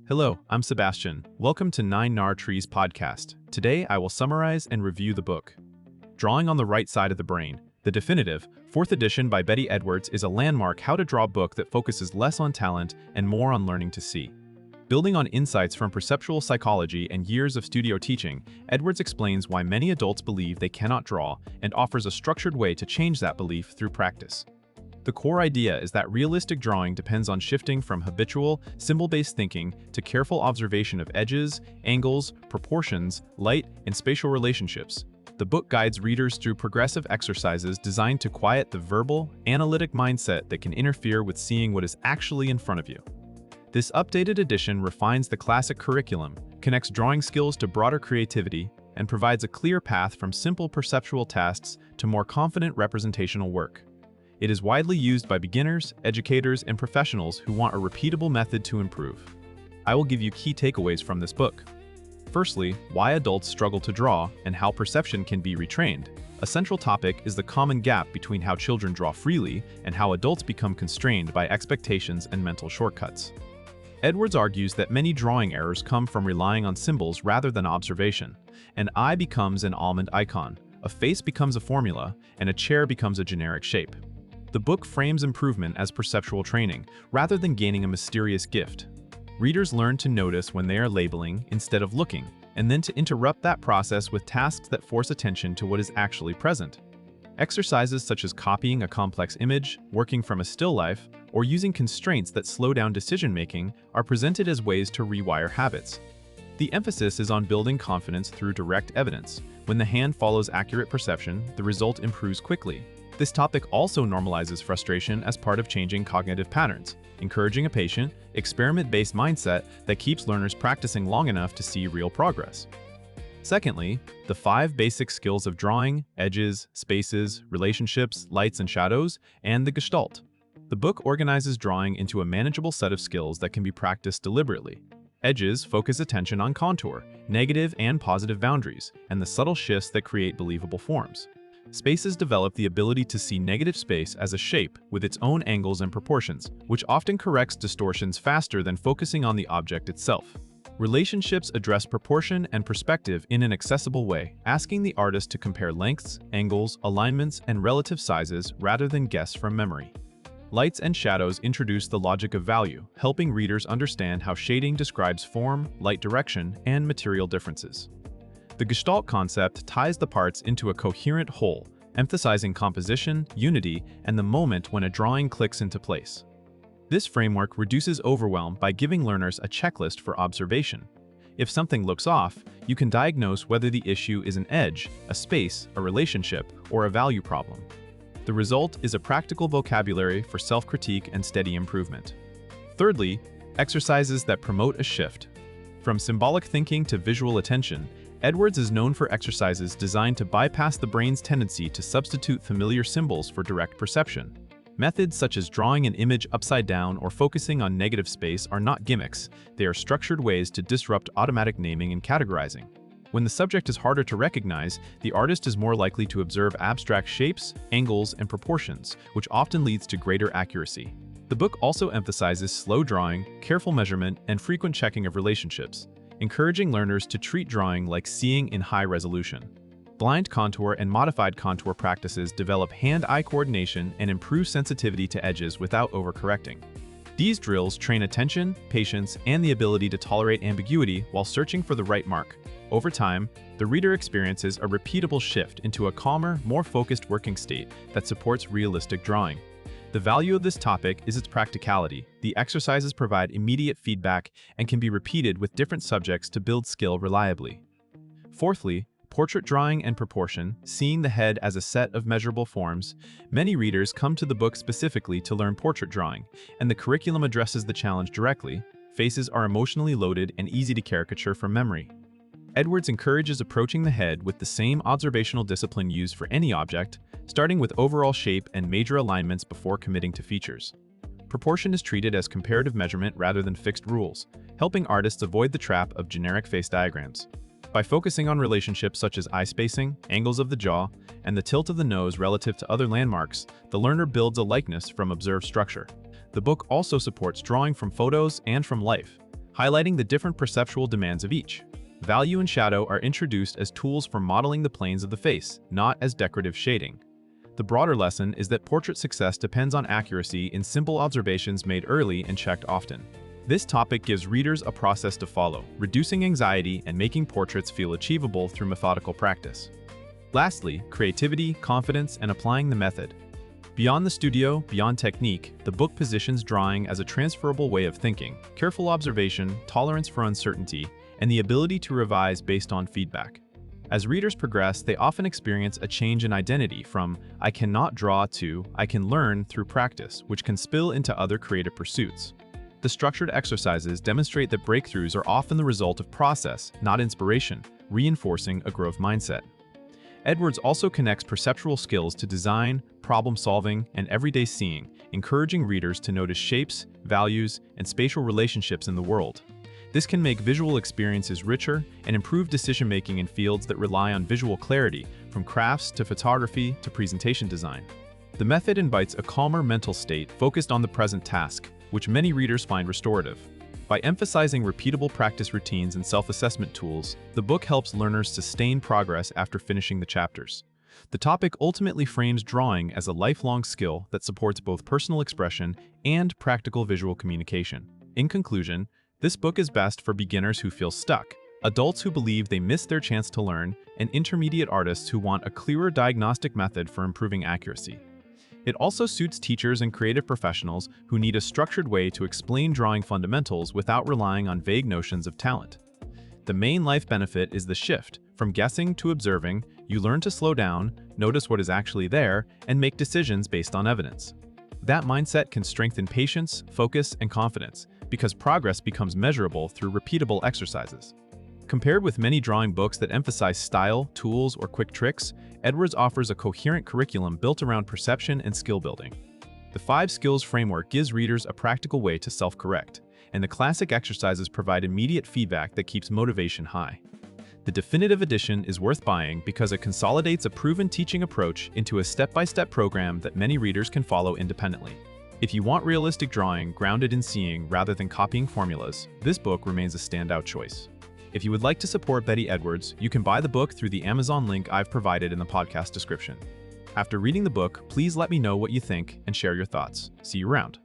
Hello, I'm Sebastian. Welcome to 9 Trees podcast. Today, I will summarize and review the book. Drawing on the Right Side of the Brain, the definitive, 4th edition by Betty Edwards is a landmark how to draw book that focuses less on talent and more on learning to see. Building on insights from perceptual psychology and years of studio teaching, Edwards explains why many adults believe they cannot draw and offers a structured way to change that belief through practice. The core idea is that realistic drawing depends on shifting from habitual, symbol-based thinking to careful observation of edges, angles, proportions, light, and spatial relationships. The book guides readers through progressive exercises designed to quiet the verbal, analytic mindset that can interfere with seeing what is actually in front of you. This updated edition refines the classic curriculum, connects drawing skills to broader creativity, and provides a clear path from simple perceptual tasks to more confident representational work. It is widely used by beginners, educators, and professionals who want a repeatable method to improve. I will give you key takeaways from this book. Firstly, why adults struggle to draw and how perception can be retrained. A central topic is the common gap between how children draw freely and how adults become constrained by expectations and mental shortcuts. Edwards argues that many drawing errors come from relying on symbols rather than observation. An eye becomes an almond icon, a face becomes a formula, and a chair becomes a generic shape. The book frames improvement as perceptual training, rather than gaining a mysterious gift. Readers learn to notice when they are labeling instead of looking, and then to interrupt that process with tasks that force attention to what is actually present. Exercises such as copying a complex image, working from a still life, or using constraints that slow down decision-making are presented as ways to rewire habits. The emphasis is on building confidence through direct evidence. When the hand follows accurate perception, the result improves quickly. This topic also normalizes frustration as part of changing cognitive patterns, encouraging a patient, experiment-based mindset that keeps learners practicing long enough to see real progress. Secondly, the 5 basic skills of drawing, edges, spaces, relationships, lights and shadows, and the gestalt. The book organizes drawing into a manageable set of skills that can be practiced deliberately. Edges focus attention on contour, negative and positive boundaries, and the subtle shifts that create believable forms. Spaces develop the ability to see negative space as a shape with its own angles and proportions, which often corrects distortions faster than focusing on the object itself. Relationships address proportion and perspective in an accessible way, asking the artist to compare lengths, angles, alignments, and relative sizes rather than guess from memory. Lights and shadows introduce the logic of value, helping readers understand how shading describes form, light direction, and material differences. The Gestalt concept ties the parts into a coherent whole, emphasizing composition, unity, and the moment when a drawing clicks into place. This framework reduces overwhelm by giving learners a checklist for observation. If something looks off, you can diagnose whether the issue is an edge, a space, a relationship, or a value problem. The result is a practical vocabulary for self-critique and steady improvement. Thirdly, exercises that promote a shift. From symbolic thinking to visual attention, Edwards is known for exercises designed to bypass the brain's tendency to substitute familiar symbols for direct perception. Methods such as drawing an image upside down or focusing on negative space are not gimmicks, they are structured ways to disrupt automatic naming and categorizing. When the subject is harder to recognize, the artist is more likely to observe abstract shapes, angles, and proportions, which often leads to greater accuracy. The book also emphasizes slow drawing, careful measurement, and frequent checking of relationships, encouraging learners to treat drawing like seeing in high resolution. Blind contour and modified contour practices develop hand-eye coordination and improve sensitivity to edges without overcorrecting. These drills train attention, patience, and the ability to tolerate ambiguity while searching for the right mark. Over time, the reader experiences a repeatable shift into a calmer, more focused working state that supports realistic drawing. The value of this topic is its practicality. The exercises provide immediate feedback and can be repeated with different subjects to build skill reliably. Fourthly, portrait drawing and proportion, seeing the head as a set of measurable forms. Many readers come to the book specifically to learn portrait drawing, and the curriculum addresses the challenge directly. Faces are emotionally loaded and easy to caricature from memory. Edwards encourages approaching the head with the same observational discipline used for any object, starting with overall shape and major alignments before committing to features. Proportion is treated as comparative measurement rather than fixed rules, helping artists avoid the trap of generic face diagrams. By focusing on relationships such as eye spacing, angles of the jaw, and the tilt of the nose relative to other landmarks, the learner builds a likeness from observed structure. The book also supports drawing from photos and from life, highlighting the different perceptual demands of each. Value and shadow are introduced as tools for modeling the planes of the face, not as decorative shading. The broader lesson is that portrait success depends on accuracy in simple observations made early and checked often. This topic gives readers a process to follow, reducing anxiety and making portraits feel achievable through methodical practice. Lastly, creativity, confidence, and applying the method. Beyond the studio, beyond technique, the book positions drawing as a transferable way of thinking, careful observation, tolerance for uncertainty, and the ability to revise based on feedback. As readers progress, they often experience a change in identity from "I cannot draw" to "I can learn" through practice, which can spill into other creative pursuits. The structured exercises demonstrate that breakthroughs are often the result of process, not inspiration, reinforcing a growth mindset. Edwards also connects perceptual skills to design, problem-solving, and everyday seeing, encouraging readers to notice shapes, values, and spatial relationships in the world. This can make visual experiences richer and improve decision-making in fields that rely on visual clarity, from crafts to photography to presentation design. The method invites a calmer mental state focused on the present task, which many readers find restorative. By emphasizing repeatable practice routines and self-assessment tools, the book helps learners sustain progress after finishing the chapters. The topic ultimately frames drawing as a lifelong skill that supports both personal expression and practical visual communication. In conclusion, this book is best for beginners who feel stuck, adults who believe they missed their chance to learn, and intermediate artists who want a clearer diagnostic method for improving accuracy. It also suits teachers and creative professionals who need a structured way to explain drawing fundamentals without relying on vague notions of talent. The main life benefit is the shift. From guessing to observing, you learn to slow down, notice what is actually there, and make decisions based on evidence. That mindset can strengthen patience, focus, and confidence, because progress becomes measurable through repeatable exercises. Compared with many drawing books that emphasize style, tools, or quick tricks, Edwards offers a coherent curriculum built around perception and skill building. The 5 skills framework gives readers a practical way to self-correct, and the classic exercises provide immediate feedback that keeps motivation high. The definitive edition is worth buying because it consolidates a proven teaching approach into a step-by-step program that many readers can follow independently. If you want realistic drawing grounded in seeing rather than copying formulas, this book remains a standout choice. If you would like to support Betty Edwards, you can buy the book through the Amazon link I've provided in the podcast description. After reading the book, please let me know what you think and share your thoughts. See you around.